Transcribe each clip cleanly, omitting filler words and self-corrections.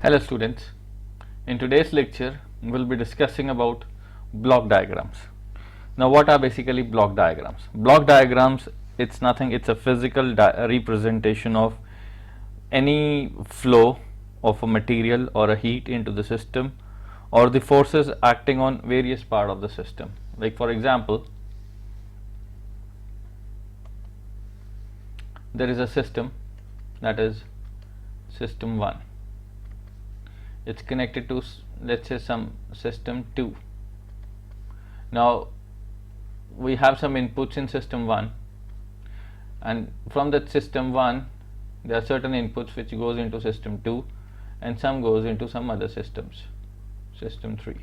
Hello students, in today's lecture we will be discussing about block diagrams. Now what are basically block diagrams? Block diagrams, it's nothing, it's a physical representation of any flow of a material or a heat into the system or the forces acting on various part of the system. Like for example, there is a system, that is system 1. It's connected to, let's say, some system 2. Now we have some inputs in system 1, and from that system 1 there are certain inputs which goes into system 2 and some goes into some other systems, system 3.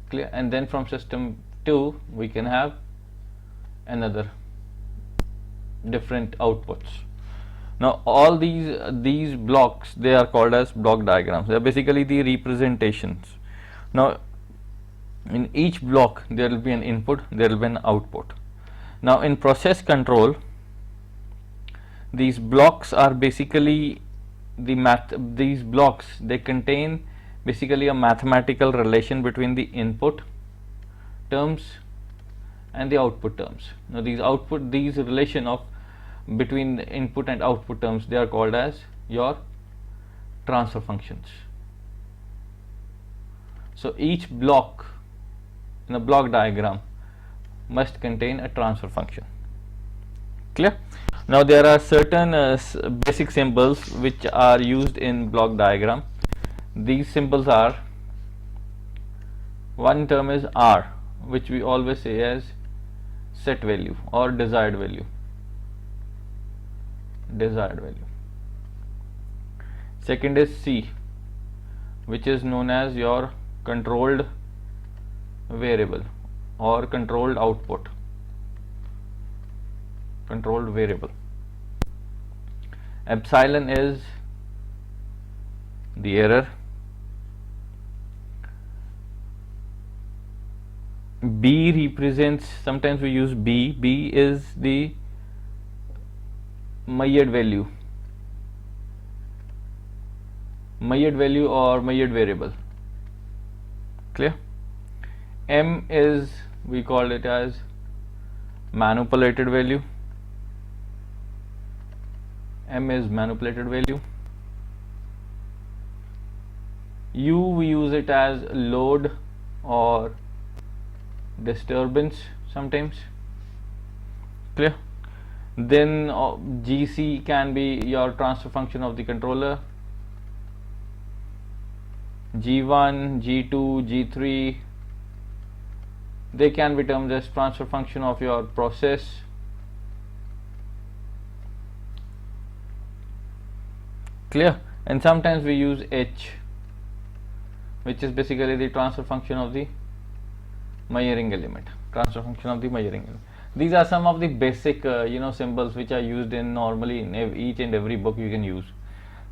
Clear? And then from system 2 we can have another different outputs. Now all these blocks, they are called as block diagrams. They are basically the representations. Now in each block there will be an input, there will be an output. Now in process control, these blocks are basically these blocks, they contain basically a mathematical relation between the input terms and the output terms. Now these relation of between the input and output terms, they are called as your transfer functions. So each block in a block diagram must contain a transfer function. Clear? Now there are certain basic symbols which are used in block diagram. These symbols are, one term is R, which we always say as set value or desired value. Second is C, which is known as your controlled variable or controlled output, controlled variable. Epsilon is the error. B represents, sometimes we use B is the Maillard value or Maillard variable. Clear? M is, we call it as manipulated value. M is manipulated value. U, we use it as load or disturbance sometimes. Clear? Then GC can be your transfer function of the controller. G1, G2, G3, they can be termed as transfer function of your process. Clear? And sometimes we use H, which is basically the transfer function of the Meyering element. These are some of the basic symbols which are used in normally in each and every book you can use.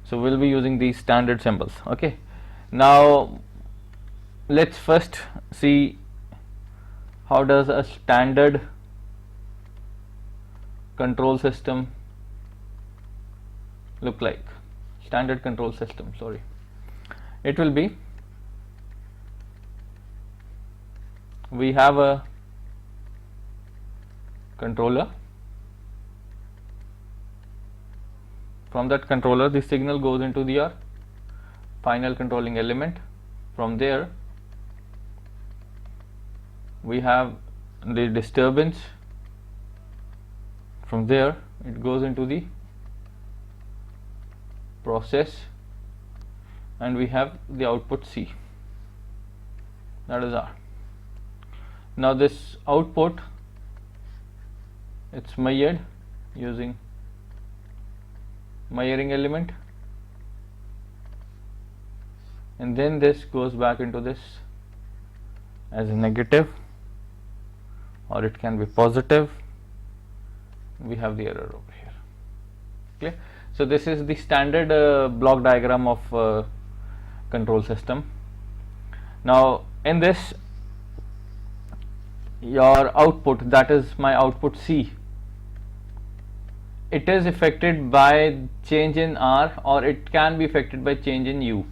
So we'll be using these standard symbols. Okay, now let's first see how does a standard control system look like. Standard control system, sorry. It will be, we have a controller. From that controller the signal goes into your final controlling element. From there we have the disturbance. From there it goes into the process, and we have the output C, that is R. Now this output, it's measured using Meyering element, and then this goes back into this as a negative, or it can be positive. We have the error over here. Clear? So this is the standard block diagram of control system. Now in this, your output, that is my output C, it is affected by change in R, or it can be affected by change in U.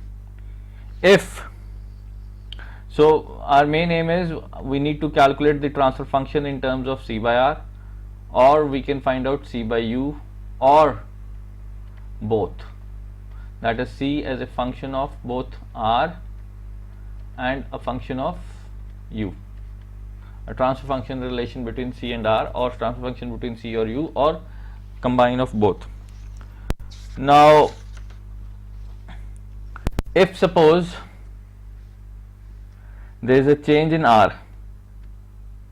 If so, our main aim is we need to calculate the transfer function in terms of C by R, or we can find out C by U, or both, that is C as a function of both R and a function of U, a transfer function relation between C and R, or transfer function between C or U, or combine of both. Now if suppose there is a change in R,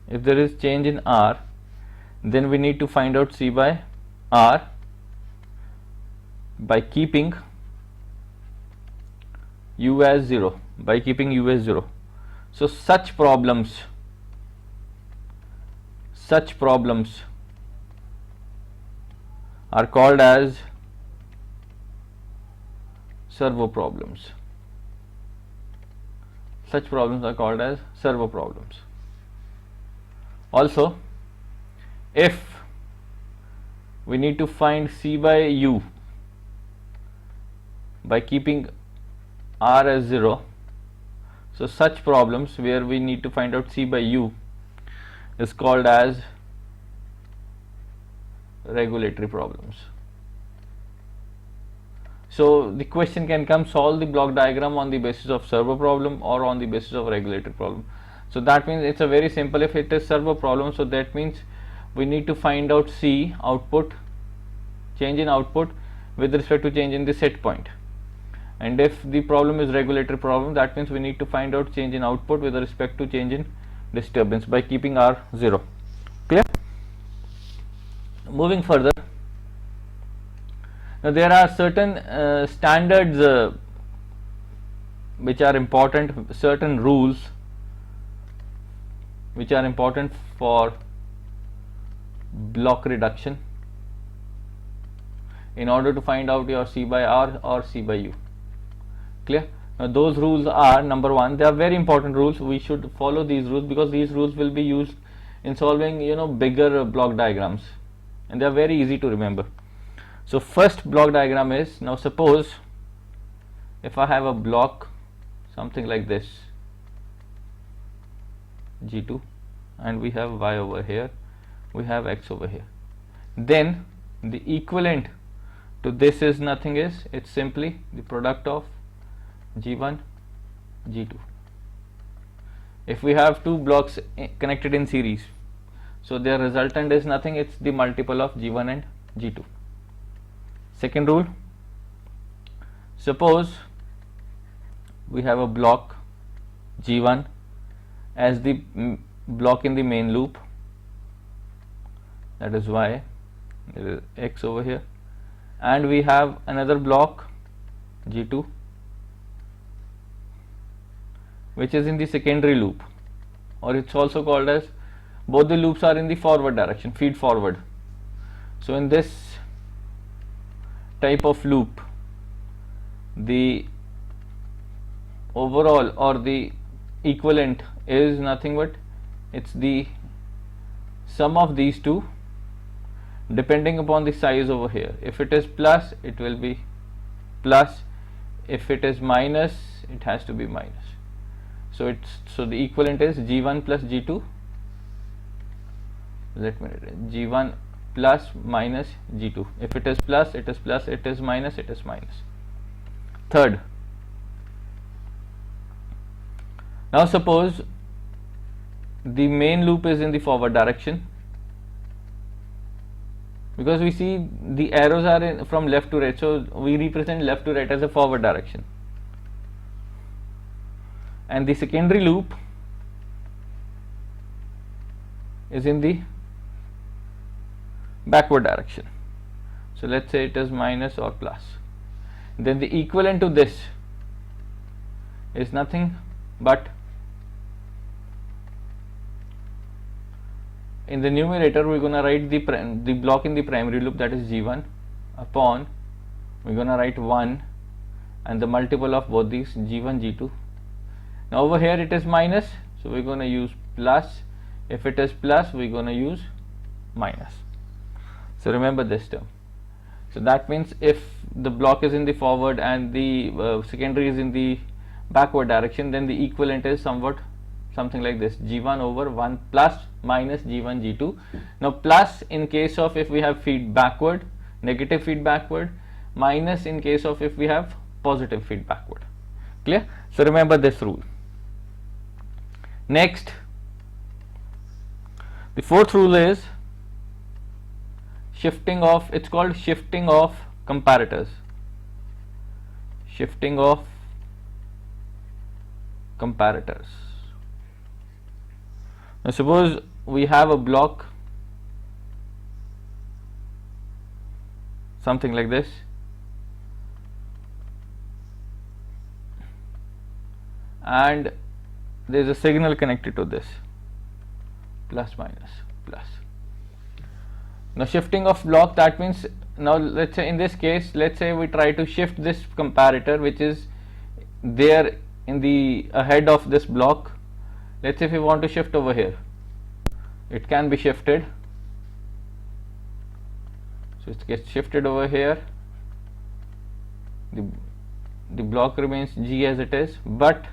if there is change in R, then we need to find out C by R by keeping U as 0, by keeping U as 0. So such problems are called as servo problems. Such problems are called as servo problems. Also, if we need to find C by U by keeping R as 0, so such problems where we need to find out C by U is called as regulatory problems. So the question can come, solve the block diagram on the basis of servo problem or on the basis of regulatory problem. So that means it's a very simple. If it is servo problem, so that means we need to find out C output, change in output with respect to change in the set point. And if the problem is regulatory problem, that means we need to find out change in output with respect to change in disturbance by keeping R 0. Clear? Moving further, now there are certain standards which are important, certain rules which are important for block reduction in order to find out your C by R or C by U. Clear? Now those rules are, number one, they are very important rules. We should follow these rules because these rules will be used in solving bigger block diagrams, and they are very easy to remember. So first block diagram is, now suppose if I have a block something like this, G2, and we have Y over here, we have X over here, then the equivalent to this is nothing, is it's simply the product of G1 G2. If we have two blocks connected in series, so their resultant is nothing, it's the multiple of G1 and G2. Second rule, suppose we have a block G1 as the block in the main loop, that is Y, there is X over here, and we have another block G2 which is in the secondary loop, or it's also called as, both the loops are in the forward direction, feed forward. So in this type of loop, the overall or the equivalent is nothing but it's the sum of these two depending upon the size over here. If it is plus, it will be plus, if it is minus, it has to be minus. So the equivalent is G1 plus G2, let me write G1 plus minus G2. If it is plus, it is plus, it is minus, it is minus. Third, now suppose the main loop is in the forward direction, because we see the arrows are from left to right, so we represent left to right as a forward direction, and the secondary loop is in the backward direction. So let's say it is minus or plus. Then the equivalent to this is nothing but, in the numerator we're gonna write the block in the primary loop, that is G1, upon, we're gonna write 1 and the multiple of both these, G1 G2. Now over here it is minus, so we're gonna use plus. If it is plus, we're gonna use minus. So remember this term. So that means if the block is in the forward and the secondary is in the backward direction, then the equivalent is something like this: G1 over 1 plus minus G1 G2. Now plus in case of if we have feed backward, negative feed backward, minus in case of if we have positive feed backward. Clear? So remember this rule. Next, the fourth rule is shifting of, it's called shifting of comparators. Shifting of comparators. Now suppose we have a block something like this, and there is a signal connected to this, plus minus plus. Now shifting of block, that means, now let's say in this case, let's say we try to shift this comparator which is there in the ahead of this block. Let's say if we want to shift over here, it can be shifted. So it gets shifted over here, the block remains G as it is, but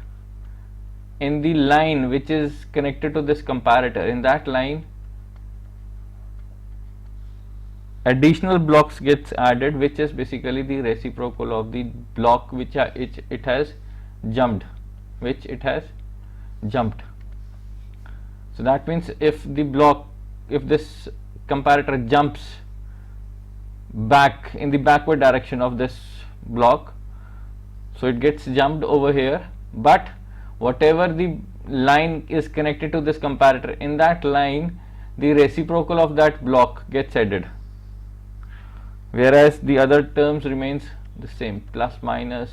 in the line which is connected to this comparator, in that line additional blocks gets added, which is basically the reciprocal of the block which it has jumped, So that means if this comparator jumps back in the backward direction of this block, so it gets jumped over here, but whatever the line is connected to this comparator, in that line the reciprocal of that block gets added, whereas the other terms remains the same, plus minus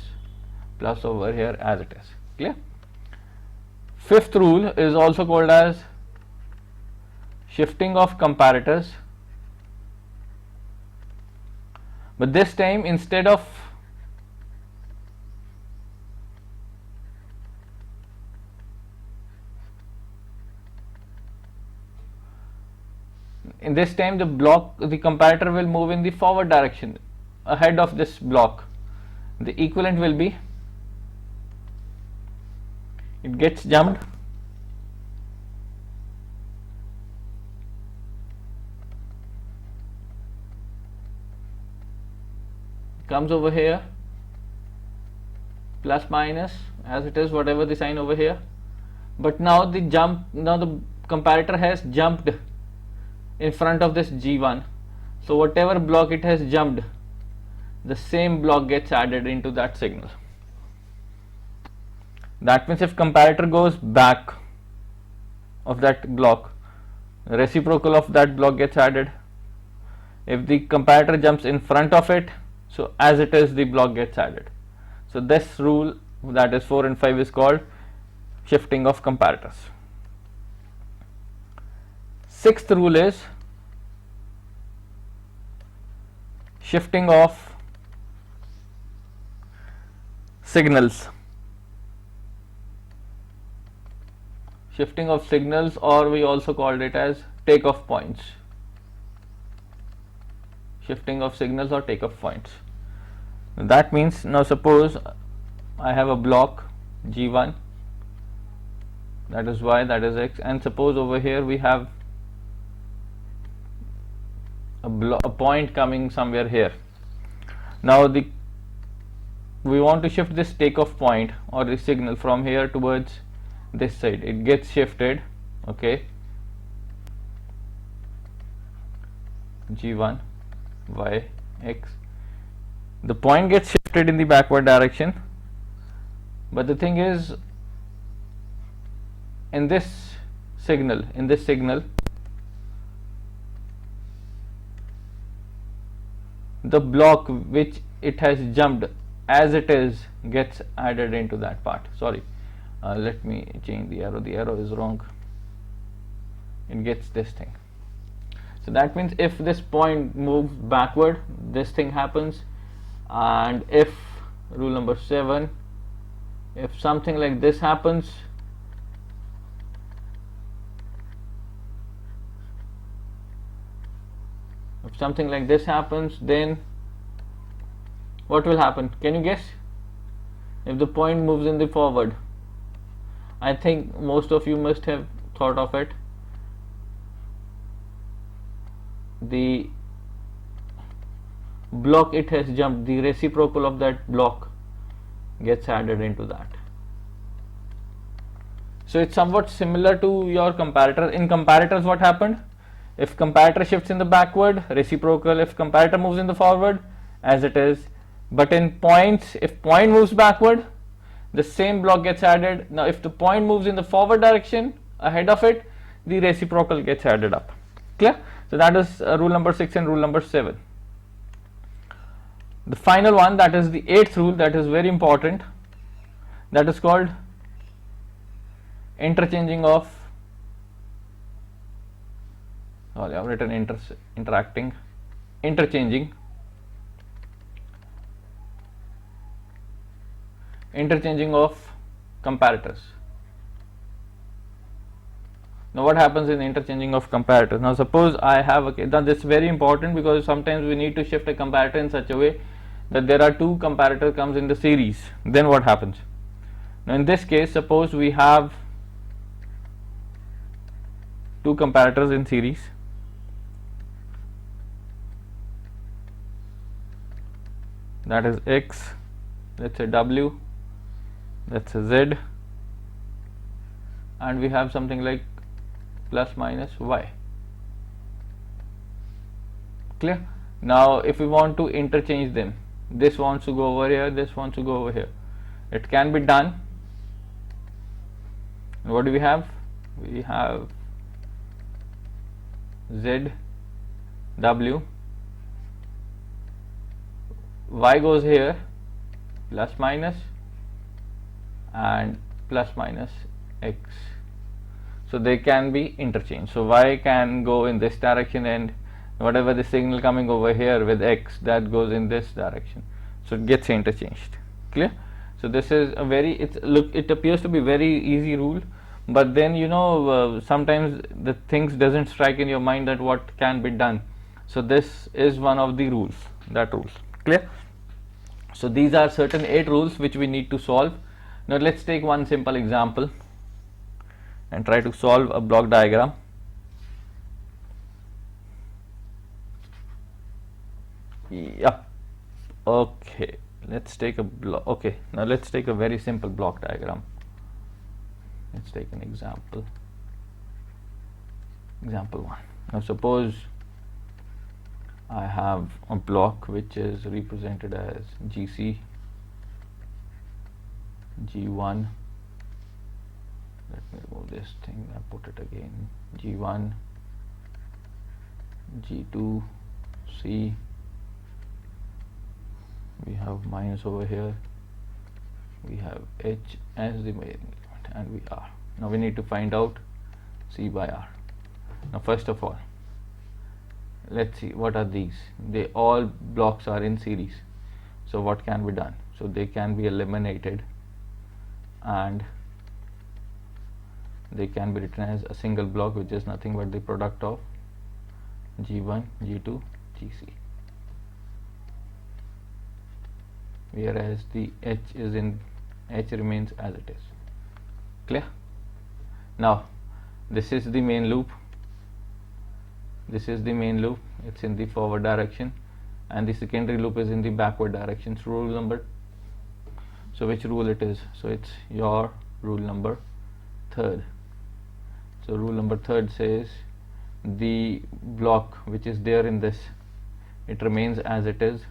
plus over here as it is. Clear? Fifth rule is also called as shifting of comparators, but this time instead of in this time the comparator will move in the forward direction ahead of this block. The equivalent will be, it gets jumped, comes over here, plus minus as it is, whatever the sign over here, but now the comparator has jumped in front of this G1, so whatever block it has jumped, the same block gets added into that signal. That means if comparator goes back of that block, reciprocal of that block gets added. If the comparator jumps in front of it, so as it is the block gets added. So this rule, that is 4 and 5, is called shifting of comparators. Sixth rule is shifting of signals. Shifting of signals, or we also called it as takeoff points. Shifting of signals or takeoff points. That means, now suppose I have a block G1, that is Y, that is X, and suppose over here we have a point coming somewhere here. Now we want to shift this takeoff point or the signal from here towards this side. It gets shifted, okay, G1 Y X, the point gets shifted in the backward direction, but the thing is, in this signal the block which it has jumped as it is gets added into that part. Sorry, let me change the arrow is wrong. It gets this thing. So that means if this point moves backward, this thing happens, and if rule number 7, if something like this happens, then what will happen? Can you guess? If the point moves in the forward, I think most of you must have thought of it. The block it has jumped, the reciprocal of that block gets added into that. So it's somewhat similar to your comparator. In comparators, what happened? If comparator shifts in the backward, reciprocal. If comparator moves in the forward, as it is. But in points, if point moves backward, the same block gets added. Now if the point moves in the forward direction ahead of it, the reciprocal gets added up. Clear? So that is rule number 6 and rule number 7. The final one, that is the 8th rule, that is very important. That is called interchanging of, sorry, I've written interchanging of comparators. Now what happens in interchanging of comparators? Now suppose I have, okay, now this is very important because sometimes we need to shift a comparator in such a way that there are two comparators comes in the series. Then what happens? Now in this case, suppose we have two comparators in series. That is X, let's say W, that's a Z, and we have something like plus minus Y. Clear? Now if we want to interchange them, this wants to go over here, this wants to go over here, it can be done. What do we have? We have Z, W, Y goes here, plus minus, and plus minus X. So they can be interchanged. So Y can go in this direction, and whatever the signal coming over here with X, that goes in this direction. So it gets interchanged. Clear? So this is a very, it appears to be very easy rule, but then sometimes the things doesn't strike in your mind that what can be done. So this is one of the rules, that rules. Clear? So these are certain 8 rules which we need to solve. Now let's take one simple example and try to solve a block diagram. Yeah, okay, let's take a block. Okay, now let's take a very simple block diagram. Let's take an example 1. Now suppose I have a block which is represented as GC, G1, let me remove this thing and put it again, G1, G2, C, we have minus over here, we have H as the main element, and we R. Now we need to find out C by R. Now first of all, let's see what are these. They all blocks are in series. So what can be done? So they can be eliminated and they can be written as a single block, which is nothing but the product of G1, G2, GC. Whereas the H remains as it is. Clear? Now this is the main loop. This is the main loop, it's in the forward direction, and the secondary loop is in the backward direction. So rule number, so which rule it is? So it's your rule number 3rd. So rule number 3rd says the block which is there in this, it remains as it is.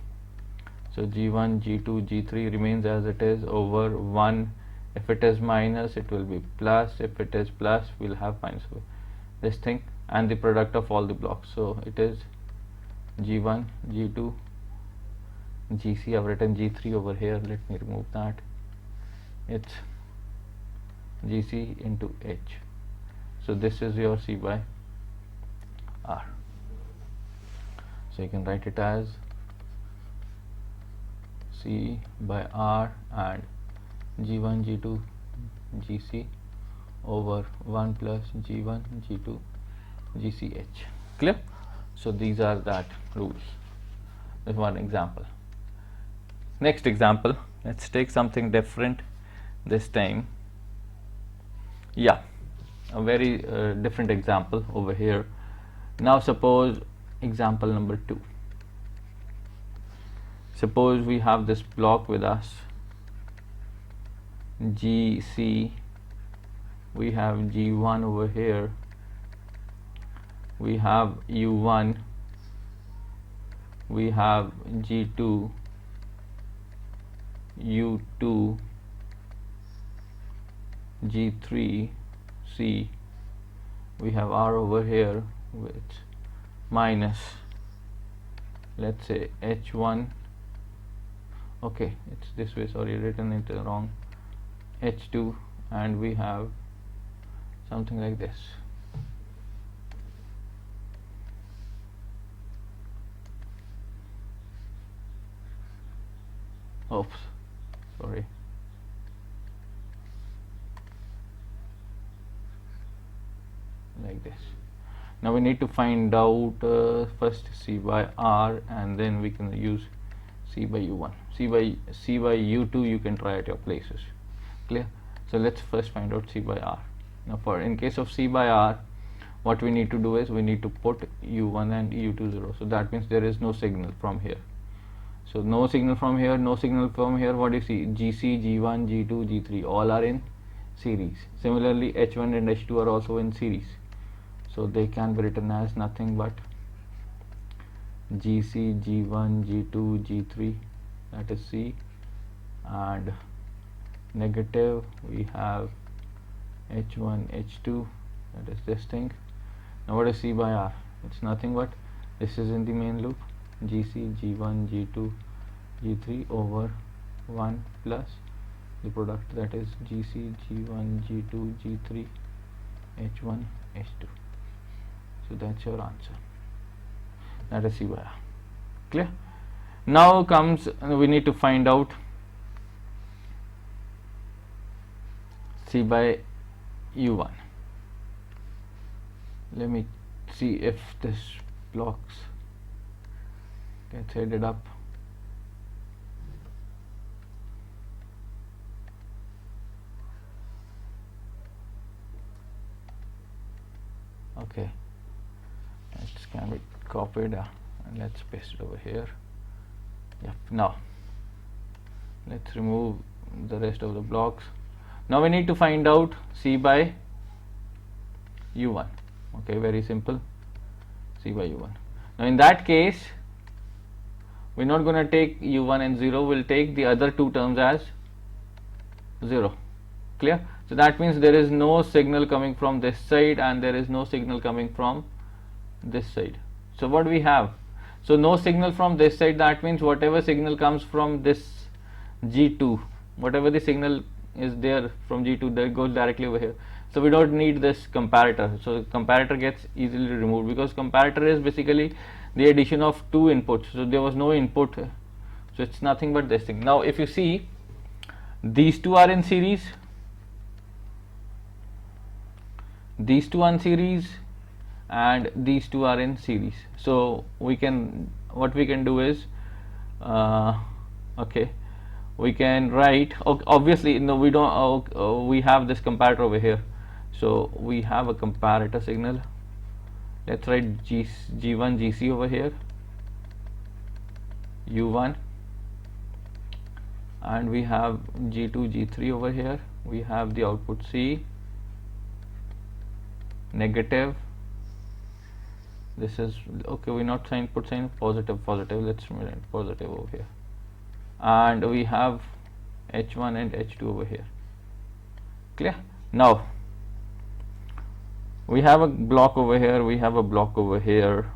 So G1, G2, G3 remains as it is over 1. If it is minus, it will be plus. If it is plus, we'll have minus. This thing, and the product of all the blocks. So it is G1, G2, GC. I've written G3 over here. Let me remove that. It's GC into H. So this is your C by R. So you can write it as C by R and G1, G2, GC over 1 plus G1, G2, GCH. Clear? So these are that rules. There's one example. Next example, let's take something different this time. Yeah, a very different example over here. Now suppose example number 2. Suppose we have this block with us, GC, we have G1 over here, we have U1, we have G2, U2, G3, C, we have R over here with minus, let's say H1, okay, it's this way, sorry, written it wrong, H2, and we have something like this. Oops, sorry. Like this. Now we need to find out first C by R, and then we can use C by U1. C by U2 you can try at your places. Clear? So let's first find out C by R. Now for in case of C by R, what we need to do is we need to put U1 and U2 0. So that means there is no signal from here. So no signal from here, no signal from here. What do you see? GC, G1, G2, G3 all are in series. Similarly, H1 and H2 are also in series. So they can be written as nothing but GC, G1, G2, G3, that is C, and negative we have H1, H2, that is this thing. Now what is C by R? It's nothing but this is in the main loop, GC, G1, G2, G3 over 1 plus the product, that is GC, G1, G2, G3, H1, H2. So that's your answer. That is C by R. Clear? Now comes, we need to find out C by U1. Let me see if this blocks gets headed up. Okay, it can be copied and let's paste it over here. Yep. Now let's remove the rest of the blocks. Now we need to find out C by U1. Okay, very simple. C by U1. Now in that case, we're not going to take U1 and 0, we'll take the other two terms as 0. Clear? So that means there is no signal coming from this side and there is no signal coming from this side. So what we have? So no signal from this side, that means whatever signal comes from this G2, whatever the signal is there from G2, that goes directly over here. So we don't need this comparator. So the comparator gets easily removed because comparator is basically the addition of two inputs. So there was no input, so it's nothing but this thing. Now if you see, these two are in series, these two are in series, and these two are in series. So we can, what we can do is okay, we can write, obviously no, we don't, we have this comparator over here, so we have a comparator signal. Let's write G1 GC over here, U1, and we have G2 G3 over here. We have the output C, negative, this is okay, we're not saying put sign, positive, let's write positive over here, and we have H1 and H2 over here. Clear? Now we have a block over here, we have a block over here.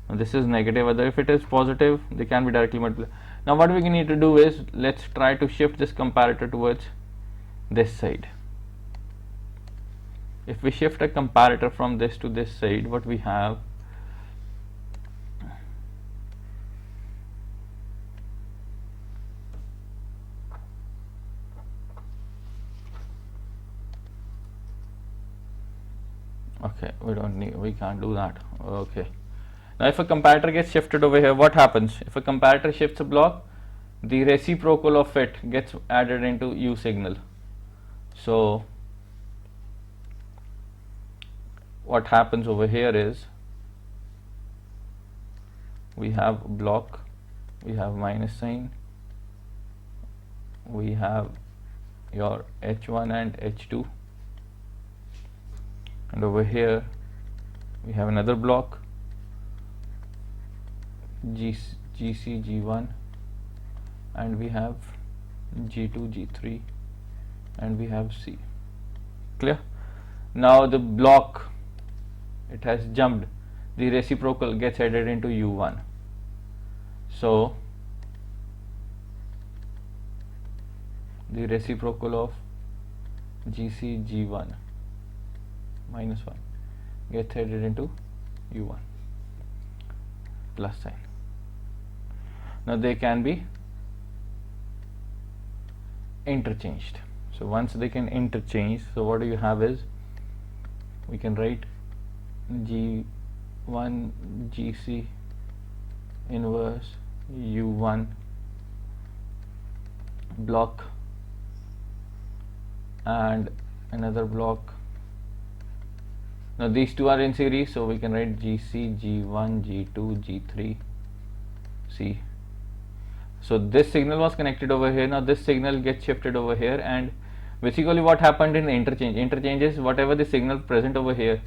Now this is negative, whether if it is positive they can be directly multiplied. Now what we need to do is, let's try to shift this comparator towards this side. If we shift a comparator from this to this side, what we have, okay, we can't do that. Okay, now if a comparator gets shifted over here, what happens? If a comparator shifts a block, the reciprocal of it gets added into U signal. So what happens over here is we have block, we have minus sign, we have your H1 and H2, and over here we have another block GC G1, and we have G2 G3, and we have C. Clear? Now the block, it has jumped, the reciprocal gets added into U1. So the reciprocal of GC G1 minus 1 gets added into U1 plus sign. Now they can be interchanged. So once they can interchange, so what do you have is we can write G1 GC inverse U1 block and another block. Now these two are in series, so we can write GC G1 G2 G3 C. So this signal was connected over here. Now this signal gets shifted over here, and basically what happened in the interchange is whatever the signal present over here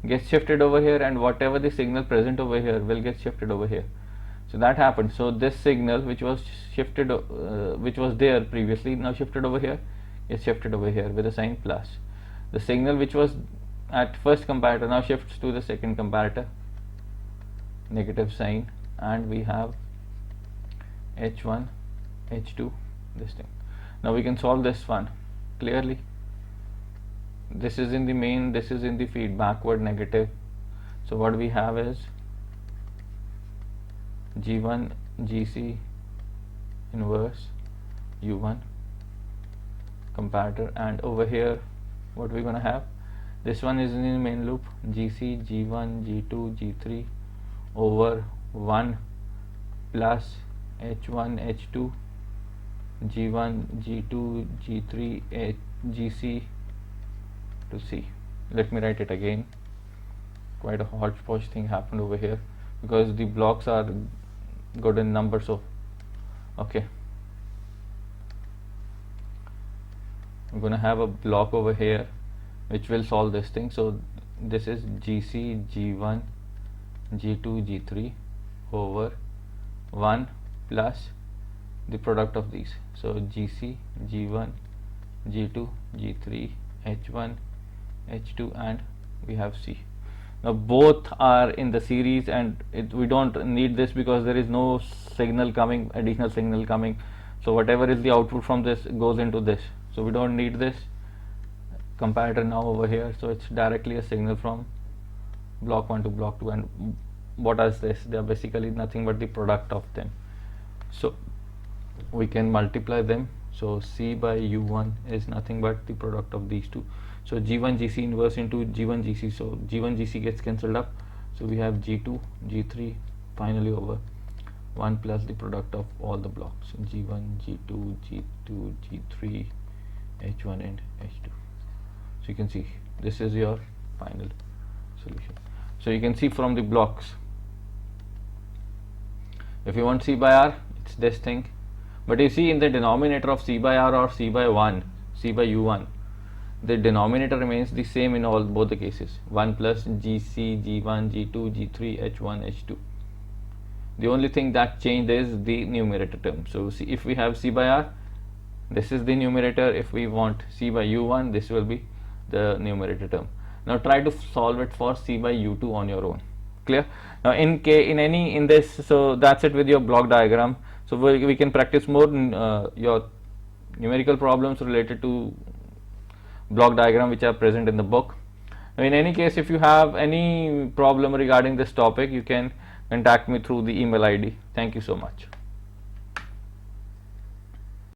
gets shifted over here, and whatever the signal present over here will get shifted over here. So that happened. So this signal which was shifted, which was there previously, now shifted over here, is shifted over here with a sign plus. The signal which was at first comparator now shifts to the second comparator, negative sign, and we have H1 H2, this thing. Now we can solve this one clearly. This is in the main, this is in the feed, backward negative. So what we have is G1 GC inverse U1 comparator, and over here what we're gonna have, this one is in the main loop, GC G1 G2 G3 over 1 plus H1 H2 G1 G2 G3 GC to C. Let me write it again. Quite a hodgepodge thing happened over here because the blocks are good in number. So okay, I'm gonna have a block over here which will solve this thing. So this is GC G1 G2 G3 over 1 plus the product of these. So GC G1 G2 G3 H1 H2, and we have C. Now both are in the series, and we don't need this because there is no signal coming, additional signal coming. So whatever is the output from this goes into this, so we don't need this comparator now over here. So it's directly a signal from block 1 to block 2, and what is this? They are basically nothing but the product of them. So we can multiply them. So C by U1 is nothing but the product of these two. So G1 GC inverse into G1 GC. So G1 GC gets cancelled up. So we have G2 G3 finally over 1 plus the product of all the blocks, G1 G2 G2 G3 H1 and H2. So you can see this is your final solution. So you can see from the blocks, if you want C by R, it's this thing. But you see in the denominator of C by R or C by U1, the denominator remains the same in both the cases, 1 plus GC G1 G2 G3 H1 H2. The only thing that changed is the numerator term. So see, if we have C by R, this is the numerator. If we want C by U1, this will be the numerator term. Now try to solve it for C by U2 on your own. Clear? Now in this, so that's it with your block diagram. So we can practice more your numerical problems related to block diagram which are present in the book. Now in any case, if you have any problem regarding this topic, you can contact me through the email ID. Thank you so much.